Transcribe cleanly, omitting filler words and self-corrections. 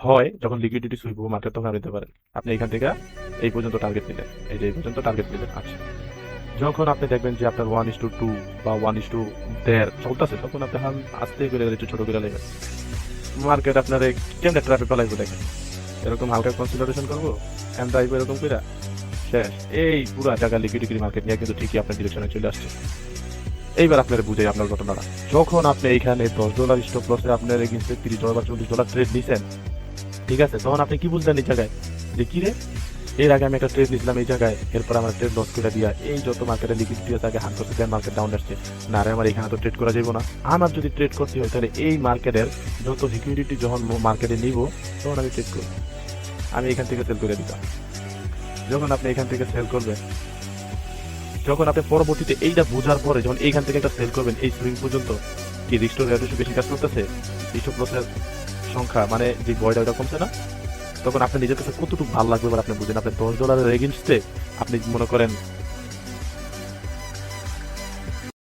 হয় যখন liquidity sweep market তখন নিতে পারেন। আপনি এখান থেকে এই পর্যন্ত টার্গেট নিলেন, এই যে এই পর্যন্ত টার্গেট নিলেন। আচ্ছা, যখন আপনি দেখবেন যে আপনার 1:2 বা 1:1.5 চলতেছে, তখন আপনি আস্তে করে একটু ছোট করে নেবেন। মার্কেট আপনার কেমনে ট্রাফিক ফেলাইবো দেখেন, এরকম হালকা কনসিডারেশন করবো এন্ড আইবো এরকম করে শেষ। এই পুরো জায়গা লিকুইডিটি মার্কেট নিয়ে কিন্তু ঠিকই আপনার ডিরেকশনে চলে আসছে। এইবার আপনার বুঝাই আপনার ঘটনাটা। যখন আপনি এইখানে $10 স্টপ লসে আপনার এগেন্সে $30 বা $40 ট্রেড নিছেন, ঠিক আছে, তখন আপনি কি বুঝলেন এই জায়গায় যে কি রে, এর আগে আমি একটা ট্রেড নিয়েছিলাম এই জায়গায়, এরপর আমার ট্রেড লস করে দিয়া এই যত মার্কেটে লিকুইডিটি আছে আগে হান করছে, দেন মার্কেট ডাউন আসছে, না রে আমার এখানে তো ট্রেড করা যাবে না। আমার যদি ট্রেড করতে হয় তাহলে এই মার্কেটের যত লিকুইডিটি যখন মার্কেটে নিব তখন আমি ট্রেড করব, আমি এখান থেকে সেল করে দিতাম। যখন আপনি এখান থেকে সেল করবেন, যখন আপনি পরবর্তীতে এইটা বোঝার পরে যখন এইখান থেকে একটা সেল করবেন এই সুইং পর্যন্ত, কি রিস্টোর রেডিও বেশি কাজ করতেছে, রিস্টোর লসের সংখ্যা মানে যে ভয়টা ওটা কমছে না, তখন আপনার নিজের কাছে কতটুকু ভালো লাগবে এবার আপনি বুঝেন। আপনি $10 এগেইনস্টে আপনি মনে করেন